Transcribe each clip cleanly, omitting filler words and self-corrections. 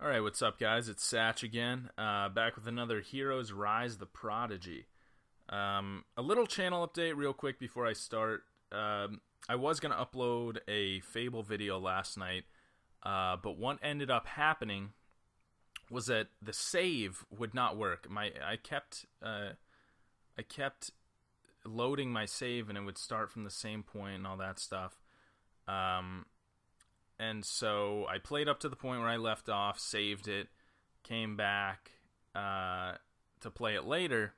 Alright, what's up, guys? It's Satch again, back with another Heroes Rise the Prodigy. A little channel update real quick before I start. I was going to upload a Fable video last night, but what ended up happening was that the save would not work. I kept loading my save and it would start from the same point and all that stuff. And so I played up to the point where I left off, saved it, came back to play it later,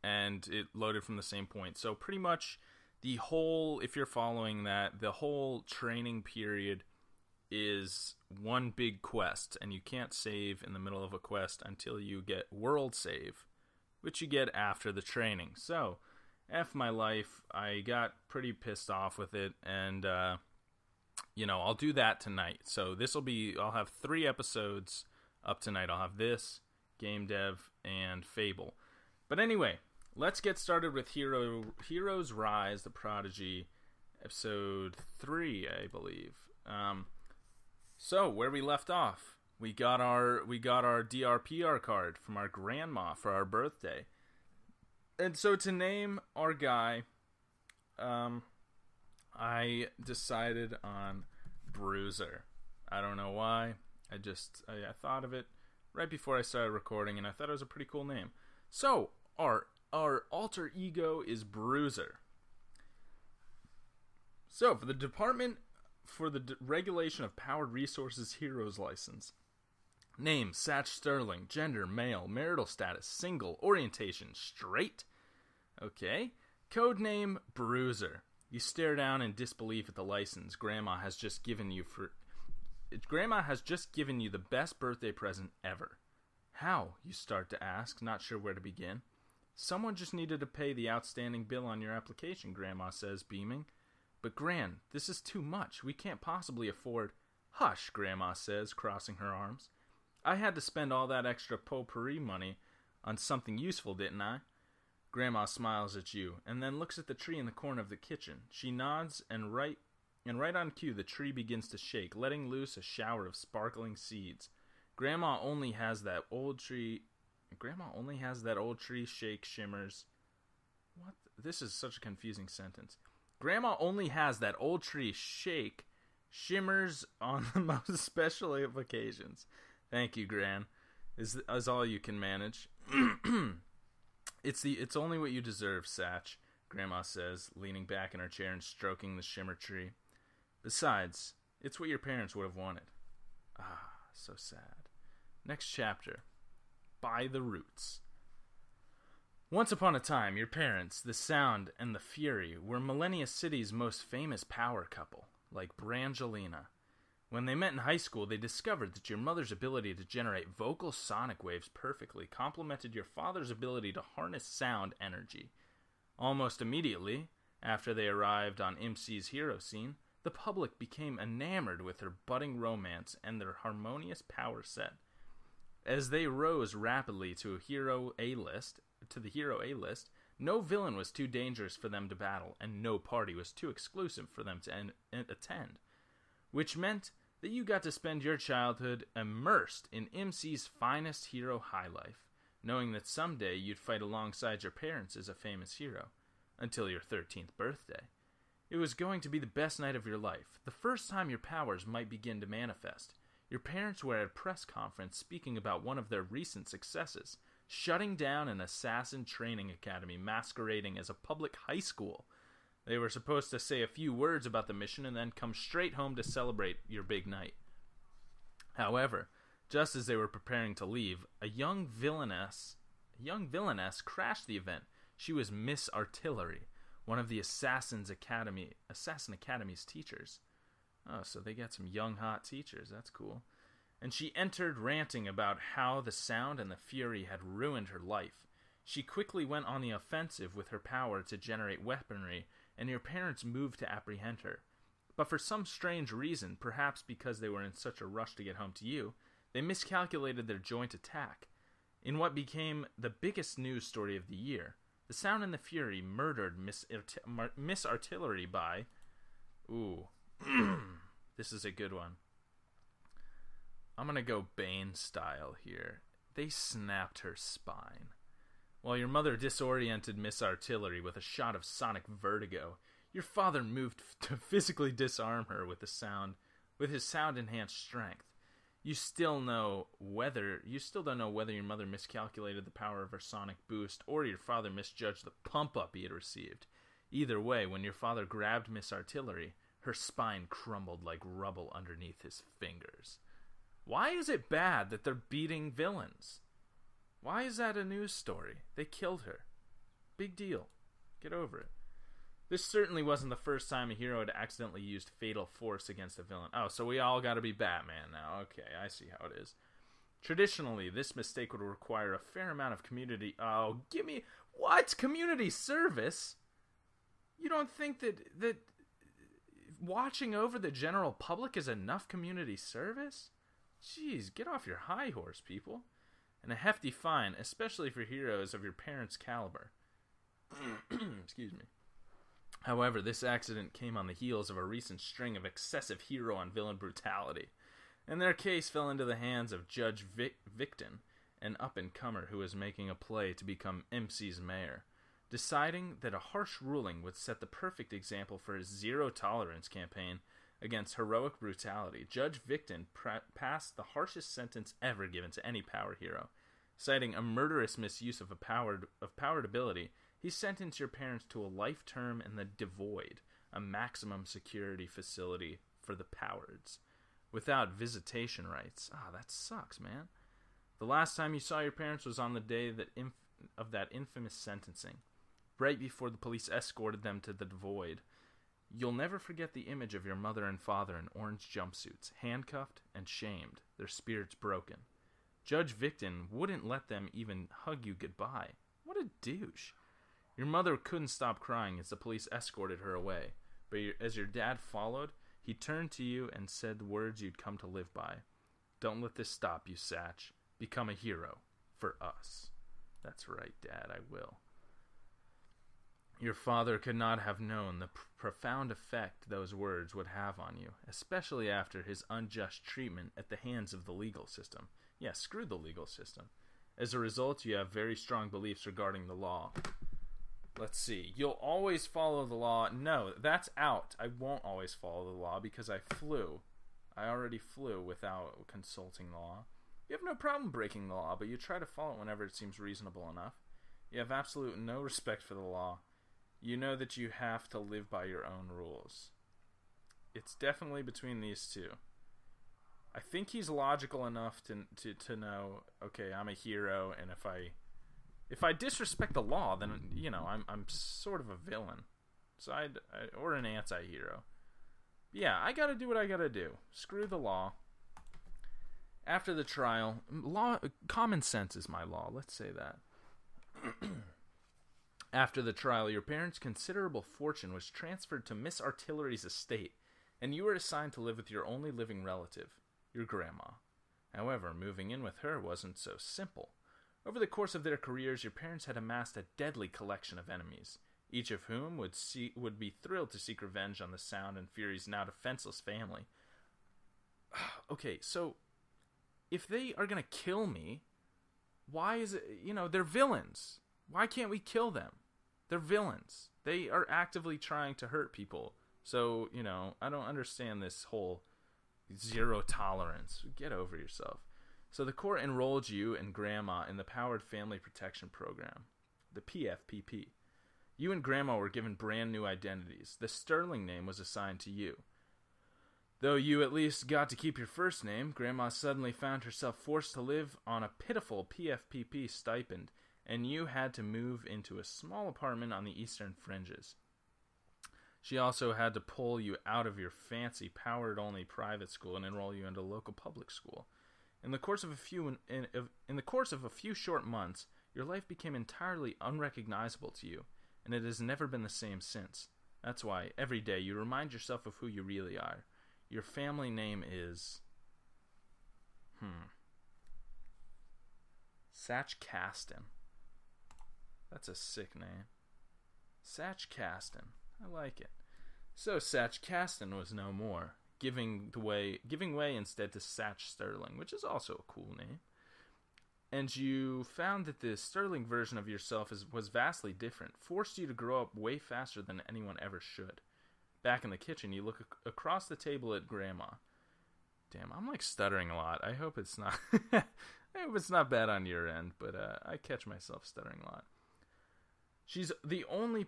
and it loaded from the same point. So pretty much the whole, if you're following that, the whole training period is one big quest, and you can't save in the middle of a quest until you get world save, which you get after the training. So, F my life, I got pretty pissed off with it, and I'll do that tonight. So I'll have 3 episodes up tonight. I'll have this, Game Dev, and Fable. But anyway, let's get started with Heroes Rise the Prodigy, episode 3, I believe. So where we left off, we got our DRPR card from our grandma for our birthday. And so to name our guy, I decided on Bruiser. I don't know why. I thought of it right before I started recording, and I thought it was a pretty cool name. So our alter ego is Bruiser. So for the Regulation of Powered Resources Heroes license. Name, Satch Sterling. Gender, male. Marital status, single. Orientation, straight. Okay. Code name, Bruiser. You stare down in disbelief at the license Grandma has just given you the best birthday present ever. How, you start to ask, not sure where to begin. Someone just needed to pay the outstanding bill on your application, Grandma says, beaming. But Gran, this is too much. We can't possibly afford... Hush, Grandma says, crossing her arms. I had to spend all that extra potpourri money on something useful, didn't I? Grandma smiles at you, and then looks at the tree in the corner of the kitchen. She nods, and right on cue, the tree begins to shake, letting loose a shower of sparkling seeds. Grandma only has that old tree shake shimmers. What? This is such a confusing sentence. Grandma only has that old tree shake shimmers on the most special of occasions. Thank you, Gran. Is all you can manage. It's only what you deserve, Satch, Grandma says, leaning back in her chair and stroking the shimmer tree. Besides, it's what your parents would have wanted. Ah, so sad. Next chapter. By the Roots. Once upon a time, your parents, the Sound and the Fury, were Millennia City's most famous power couple, like Brangelina. When they met in high school, they discovered that your mother's ability to generate vocal sonic waves perfectly complemented your father's ability to harness sound energy. Almost immediately, after they arrived on MC's hero scene, the public became enamored with their budding romance and their harmonious power set. As they rose rapidly to the hero A-list, no villain was too dangerous for them to battle, and no party was too exclusive for them to attend. Which meant that you got to spend your childhood immersed in MC's finest hero high life, knowing that someday you'd fight alongside your parents as a famous hero, until your 13th birthday. It was going to be the best night of your life, the first time your powers might begin to manifest. Your parents were at a press conference speaking about one of their recent successes, shutting down an assassin training academy masquerading as a public high school. They were supposed to say a few words about the mission and then come straight home to celebrate your big night. However, just as they were preparing to leave, a young villainess crashed the event. She was Miss Artillery, one of the Assassin Academy's teachers. Oh, so they got some young, hot teachers. That's cool. And she entered ranting about how the Sound and the Fury had ruined her life. She quickly went on the offensive with her power to generate weaponry, and your parents moved to apprehend her. But for some strange reason, perhaps because they were in such a rush to get home to you, they miscalculated their joint attack. In what became the biggest news story of the year, the Sound and the Fury murdered Miss Artillery by... Ooh. This is a good one. I'm gonna go Bane style here. They snapped her spine. While your mother disoriented Miss Artillery with a shot of sonic vertigo, your father moved to physically disarm her with his sound-enhanced strength. You still don't know whether your mother miscalculated the power of her sonic boost or your father misjudged the pump-up he had received. Either way, when your father grabbed Miss Artillery, her spine crumbled like rubble underneath his fingers. Why is it bad that they're beating villains? Why is that a news story? They killed her. Big deal. Get over it. This certainly wasn't the first time a hero had accidentally used fatal force against a villain. Oh, so we all gotta be Batman now. Okay, I see how it is. Traditionally, this mistake would require a fair amount of community... Oh, give me... What? Community service? You don't think that watching over the general public is enough community service? Jeez, get off your high horse, people. And a hefty fine, especially for heroes of your parents' caliber. Excuse me. However, this accident came on the heels of a recent string of excessive hero on villain brutality, and their case fell into the hands of Judge Victon, an up-and-comer who was making a play to become MC's mayor. Deciding that a harsh ruling would set the perfect example for his zero-tolerance campaign against heroic brutality, Judge Victon passed the harshest sentence ever given to any power hero. Citing a murderous misuse of powered ability, he sentenced your parents to a life term in the Devoid, a maximum security facility for the Powards, without visitation rights. That sucks, man. The last time you saw your parents was on the day of that infamous sentencing, right before the police escorted them to the Devoid. You'll never forget the image of your mother and father in orange jumpsuits, handcuffed and shamed, their spirits broken. Judge Victon wouldn't let them even hug you goodbye. What a douche. Your mother couldn't stop crying as the police escorted her away, but as your dad followed, he turned to you and said the words you'd come to live by. Don't let this stop you, Satch. Become a hero. For us. That's right, Dad, I will. Your father could not have known the profound effect those words would have on you, especially after his unjust treatment at the hands of the legal system. Yeah, screw the legal system. As a result, you have very strong beliefs regarding the law. Let's see. You'll always follow the law. No, that's out. I won't always follow the law because I flew. I already flew without consulting the law. You have no problem breaking the law, but you try to follow it whenever it seems reasonable enough. You have absolute no respect for the law. You know that you have to live by your own rules. It's definitely between these two. I think he's logical enough to know, okay, I'm a hero, and if I disrespect the law, then I'm sort of a villain, so or an anti-hero. Yeah, I gotta do what I gotta do. Screw the law. After the trial, common sense is my law. Let's say that. After the trial, your parents' considerable fortune was transferred to Miss Artillery's estate, and you were assigned to live with your only living relative, your grandma. However, moving in with her wasn't so simple. Over the course of their careers, your parents had amassed a deadly collection of enemies, each of whom would be thrilled to seek revenge on the Sound and Fury's now defenseless family. Okay, so if they are going to kill me, why is it, they're villains. Why can't we kill them? They're villains. They are actively trying to hurt people. So, I don't understand this whole zero tolerance. Get over yourself. So the court enrolled you and Grandma in the Powered Family Protection Program, the PFPP. You and Grandma were given brand new identities. The Sterling name was assigned to you. Though you at least got to keep your first name, Grandma suddenly found herself forced to live on a pitiful PFPP stipend, and you had to move into a small apartment on the eastern fringes. She also had to pull you out of your fancy powered-only private school and enroll you into a local public school. In the course of a few short months, your life became entirely unrecognizable to you, and it has never been the same since. That's why, every day, you remind yourself of who you really are. Your family name is... Satch Caston. That's a sick name. Satch Caston. I like it. So Satch Caston was no more. giving way instead to Satch Sterling, which is also a cool name. And you found that the Sterling version of yourself was vastly different, forced you to grow up way faster than anyone ever should. Back in the kitchen, you look across the table at Grandma. Damn, I'm like stuttering a lot. I hope it's not I hope it's not bad on your end, but I catch myself stuttering a lot. She's the only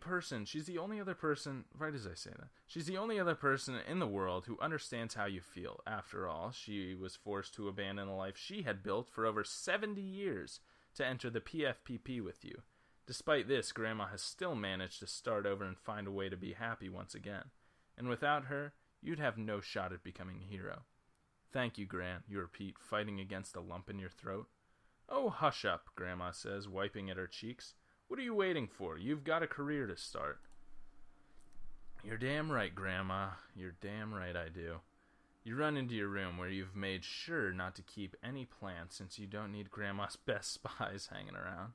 other person, right as I say that, she's the only other person in the world who understands how you feel. After all, she was forced to abandon the life she had built for over 70 years to enter the PFPP with you. Despite this, Grandma has still managed to start over and find a way to be happy once again. And without her, you'd have no shot at becoming a hero. Thank you, Gran, you repeat, fighting against a lump in your throat. Oh, hush up, Grandma says, wiping at her cheeks. What are you waiting for? You've got a career to start. You're damn right, Grandma. You're damn right I do. You run into your room where you've made sure not to keep any plants since you don't need Grandma's best spies hanging around.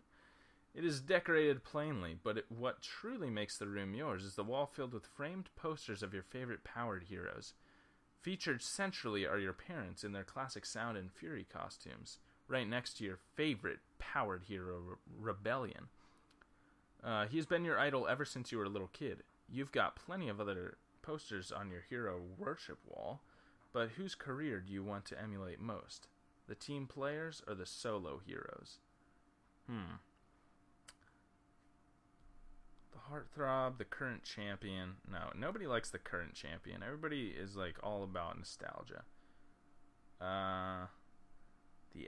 It is decorated plainly, but what truly makes the room yours is the wall filled with framed posters of your favorite powered heroes. Featured centrally are your parents in their classic Sound and Fury costumes, right next to your favorite powered hero, Rebellion. He has been your idol ever since you were a little kid. You've got plenty of other posters on your hero worship wall, but whose career do you want to emulate most? The team players or the solo heroes? The heartthrob, the current champion. No, nobody likes the current champion. Everybody is like all about nostalgia. The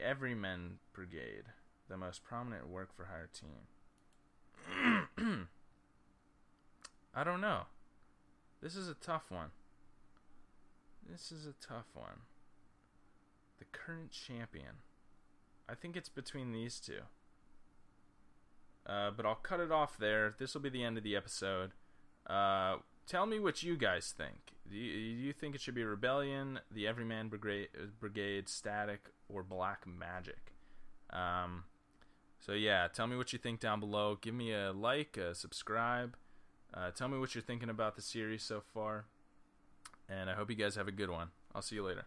Everymen Brigade, the most prominent work-for-hire team. I don't know. This is a tough one. The current champion. I think it's between these two. But I'll cut it off there. This will be the end of the episode. Tell me what you guys think. Do you think it should be Rebellion, the Everyman Brigade, Static, or Black Magic? So yeah, tell me what you think down below. Give me a like, a subscribe. Tell me what you're thinking about the series so far. And I hope you guys have a good one. I'll see you later.